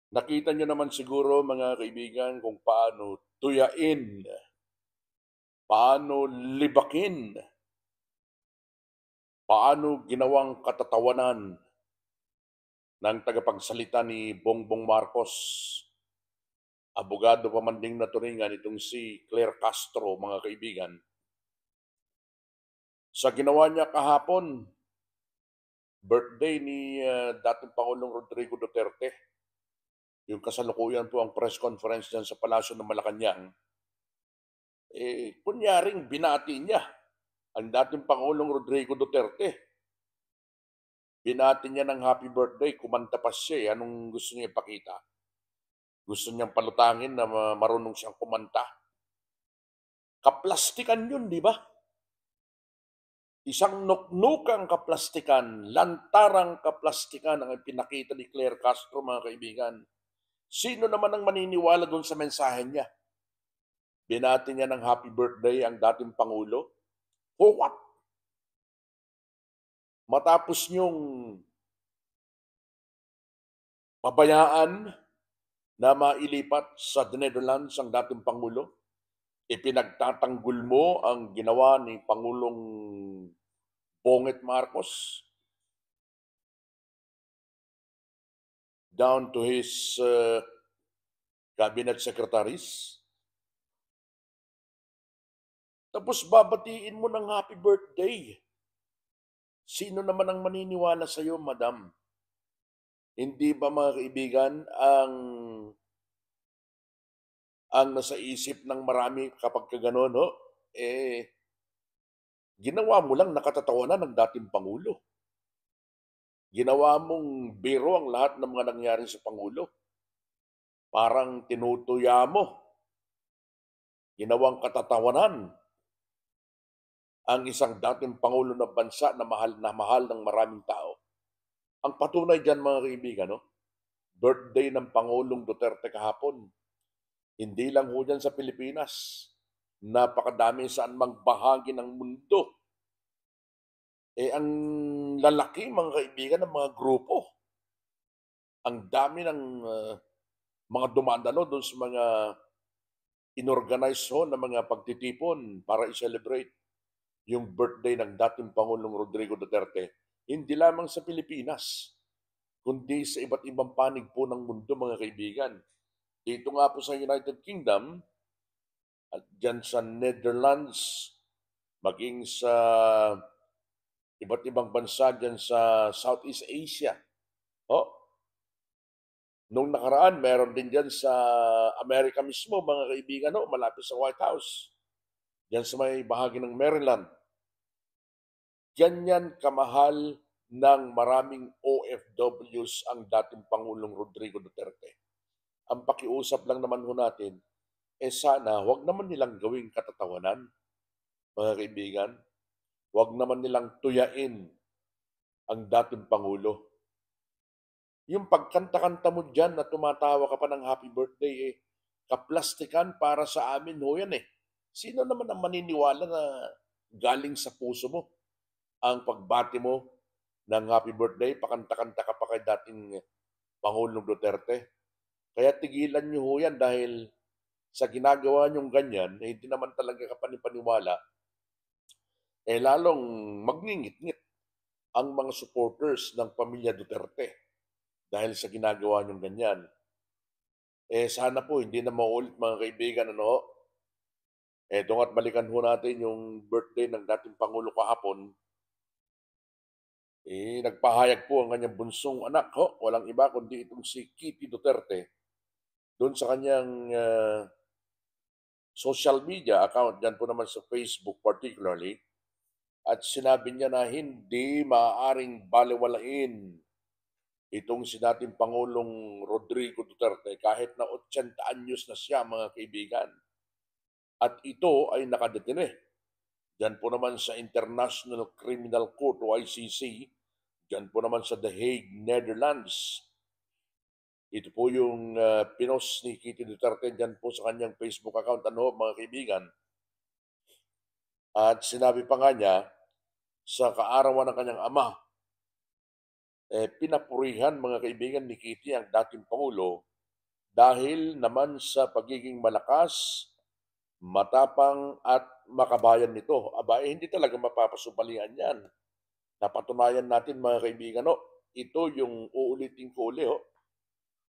Nakita niyo naman siguro mga kaibigan kung paano tuyain, paano libakin, paano ginawang katatawanan ng tagapagsalita ni Bongbong Marcos. Abogado pa man ding naturingan itong si Claire Castro, mga kaibigan. Sa ginawa niya kahapon, birthday ni dating Pangulong Rodrigo Duterte, yung kasalukuyan po ang press conference dyan sa Palasyo ng Malacanang, kunyaring binati niya ang dating Pangulong Rodrigo Duterte. Binati niya ng happy birthday, kumanta pa siya. Anong gusto niya ipakita? Gusto niyang palutangin na marunong siyang kumanta. Kaplastikan yun, di ba? Isang nuknukang kaplastikan, lantarang kaplastikan ang pinakita ni Claire Castro, mga kaibigan. Sino naman ang maniniwala doon sa mensahe niya? Binati niya ng happy birthday ang dating Pangulo. For what? Matapos niyong pabayaan na mailipat sa Netherlands ang dating Pangulo, ipinagtatanggol mo ang ginawa ni Pangulong Bonget Marcos down to his cabinet secretaries. Tapos babatiin mo ng happy birthday. Sino naman ang maniniwala sa iyo, madam? Hindi ba mga kaibigan ang nasa isip ng marami kapag kagano'n, ho? Ginawa mo lang nakatatawanan ng dating Pangulo. Ginawa mong biro ang lahat ng mga nangyari sa Pangulo. Parang tinutuya mo. Ginawang katatawanan ang isang dating Pangulo ng bansa na mahal ng maraming tao. Ang patunay dyan, mga kaibigan, no? Birthday ng Pangulong Duterte kahapon. Hindi lang ho dyan sa Pilipinas. Napakadami saan mang bahagi ng mundo. Ang lalaki, mga kaibigan, ng mga grupo. Ang dami ng mga dumadalo doon sa mga inorganize ho na mga pagtitipon para i-celebrate yung birthday ng dating Pangulong Rodrigo Duterte. Hindi lamang sa Pilipinas, kundi sa iba't ibang panig po ng mundo, mga kaibigan. Dito nga po sa United Kingdom, at dyan sa Netherlands, maging sa iba't ibang bansa dyan sa Southeast Asia. Nung nakaraan, meron din dyan sa Amerika mismo, mga kaibigan, malapit sa White House. Dyan sa may bahagi ng Maryland. Ganyan kamahal ng maraming OFWs ang dating Pangulong Rodrigo Duterte. Ang pakiusap lang naman ho natin, sana wag naman nilang gawing katatawanan, mga kaibigan. Wag naman nilang tuyain ang dating Pangulo. Yung pagkanta-kanta mo dyan na tumatawa ka pa ng happy birthday, kaplastikan para sa amin ho yan eh. Sino naman ang maniniwala na galing sa puso mo ang pagbati mo ng happy birthday, pakanta-kanta ka pa kay dating Pangulong Duterte? Kaya tigilan niyo ho yan dahil sa ginagawa niyong ganyan, hindi naman talaga kapanipaniwala, lalong magngingit-ngit ang mga supporters ng pamilya Duterte dahil sa ginagawa niyong ganyan. Sana po hindi na maulit, mga kaibigan, ano? Tungat balikan ho natin yung birthday ng dating Pangulo kahapon. Nagpahayag po ang kanyang bunsong anak, walang iba kundi itong si Kitty Duterte, doon sa kanyang social media account, dyan po naman sa Facebook particularly, at sinabi niya na hindi maaaring balewalain itong si dating Pangulong Rodrigo Duterte kahit na 80 anyos na siya, mga kaibigan. At ito ay nakadetine. Diyan po naman sa International Criminal Court o ICC, diyan po naman sa The Hague, Netherlands. Ito po yung pinost ni Kitty Duterte diyan po sa kanyang Facebook account, mga kaibigan. At sinabi pa nga niya, sa kaarawan ng kanyang ama, pinapurihan, mga kaibigan, ni Kitty ang dating Pangulo dahil naman sa pagiging malakas, matapang at makabayan nito. Aba, hindi talaga mapapasubalian yan. Napatunayan natin mga kaibigan, ito yung uulitin ko uli,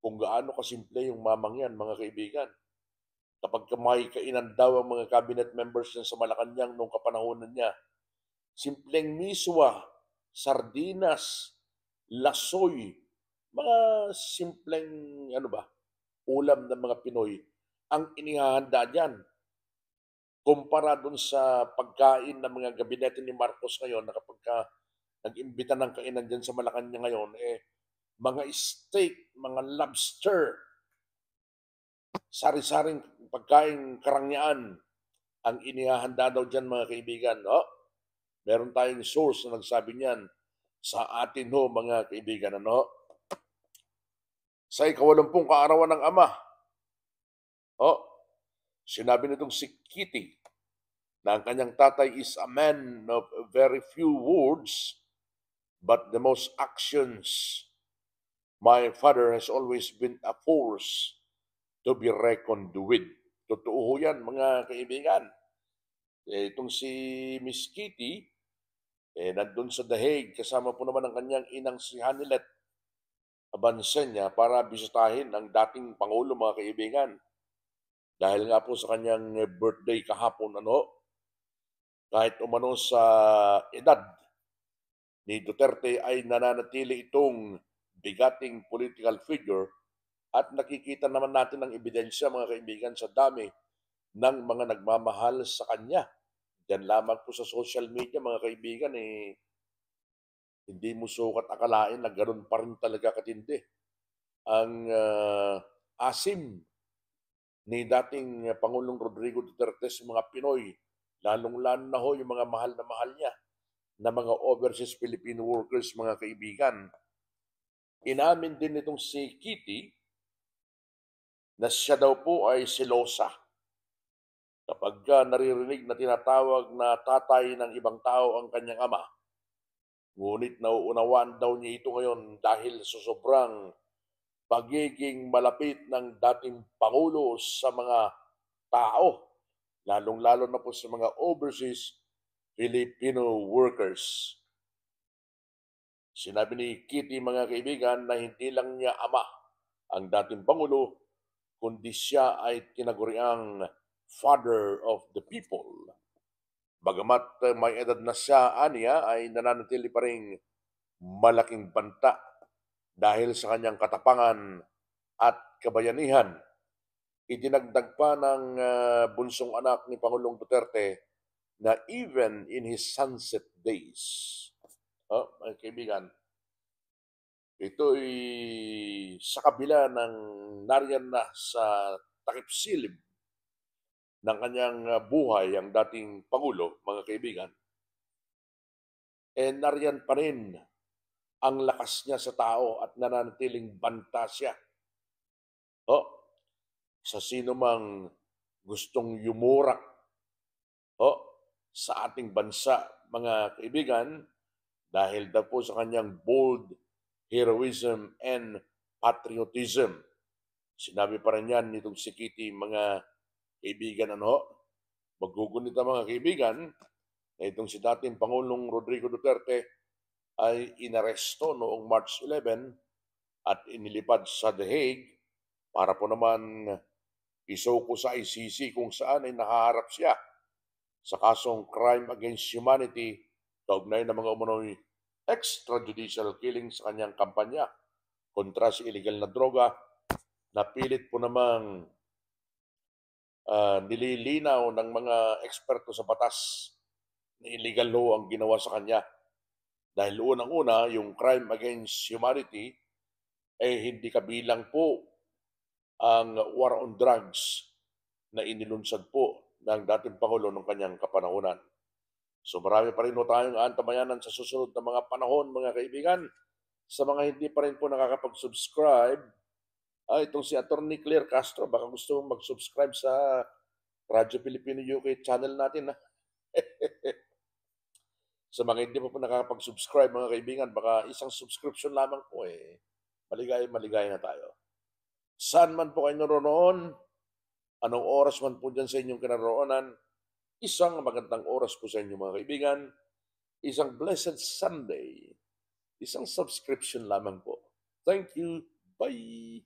kung gaano kasimple yung mamang yan mga kaibigan. Kapag may kainan daw ang mga cabinet members niya sa Malacanang nung kapanahonan niya, simpleng miswa, sardinas, lasoy, mga simpleng ulam ng mga Pinoy ang inihahanda diyan. Kumpara dun sa pagkain ng mga gabinete ni Marcos ngayon na kapagka nag-imbita ng kainan diyan sa Malacanang ngayon, mga steak, mga lobster, sari-saring pagkain karangyaan ang inihahanda daw diyan mga kaibigan. Meron tayong source na nagsabi niyan sa atin mga kaibigan. Sa ika-80 kaarawan ng Ama, sinabi nitong si Kitty na ang kanyang tatay is a man of very few words but the most actions. My father has always been a force to be reckoned with. Totoo yan mga kaibigan. Itong si Miss Kitty, nandun sa The Hague, kasama po naman ang kanyang inang si Hanilet Abansenya para bisitahin ang dating Pangulo mga kaibigan. Dahil nga po sa kanyang birthday kahapon, kahit umano sa edad ni Duterte ay nananatili itong bigating political figure at nakikita naman natin ang ebidensya mga kaibigan sa dami ng mga nagmamahal sa kanya. Diyan lamang po sa social media mga kaibigan, hindi mo sukat akalain na gano'n pa rin talaga katindi ang asim ni dating Pangulong Rodrigo Duterte sa mga Pinoy, lalong-lalo na yung mga mahal na mahal niya na mga overseas Filipino workers, mga kaibigan. Inamin din itong si Kitty na siya daw po ay selosa kapag naririnig na tinatawag na tatay ng ibang tao ang kanyang ama. Ngunit nauunawaan daw niya ito ngayon dahil sa sobrang pagiging malapit ng dating Pangulo sa mga tao, lalong-lalo na po sa mga overseas Filipino workers. Sinabi ni Kitty mga kaibigan na hindi lang niya ama ang dating Pangulo, kundi siya ay tinaguriang father of the people. Bagamat may edad na siya, aniya, ay nananatili pa rin malaking banta dahil sa kanyang katapangan at kabayanihan. Idinagdag pa ng bunsong anak ni Pangulong Duterte na even in his sunset days, mga kaibigan, ito'y sa kabila ng nariyan na sa takip-silim ng kanyang buhay ang dating Pangulo, mga kaibigan, nariyan pa rin ang lakas niya sa tao at nananatiling banta siya. Sa sino mang gustong yumurak sa ating bansa, mga kaibigan, dahil daw po sa kanyang bold heroism and patriotism. Sinabi pa rin yan nitong si Kitty, mga kaibigan, maggugunit ang mga kaibigan na itong si dating Pangulong Rodrigo Duterte ay inaresto noong March 11 at inilipad sa The Hague para po naman isoko sa ICC kung saan ay nakaharap siya sa kasong crime against humanity kaugnay ng mga umunoy extrajudicial killing sa kanyang kampanya kontra sa illegal na droga na pilit po namang nililinaw ng mga eksperto sa batas na illegal law ang ginawa sa kanya. Dahil unang-una, yung crime against humanity ay hindi kabilang po ang war on drugs na inilunsad po ng dating Pangulo ng kanyang kapanahunan. So marami pa rin po tayong aantabayanan sa susunod na mga panahon, mga kaibigan. Sa mga hindi pa rin po nakakapag-subscribe, itong si Atty. Claire Castro, baka gusto mong mag-subscribe sa Radyo Pilipino UK channel natin. Sa mga hindi pa po nakakapag-subscribe, mga kaibigan, baka isang subscription lamang po maligaya na tayo. Saan man po kayo naroroon, anong oras man po dyan sa inyong kinaroonan, isang magandang oras po sa inyo mga kaibigan, isang blessed Sunday, isang subscription lamang po. Thank you. Bye!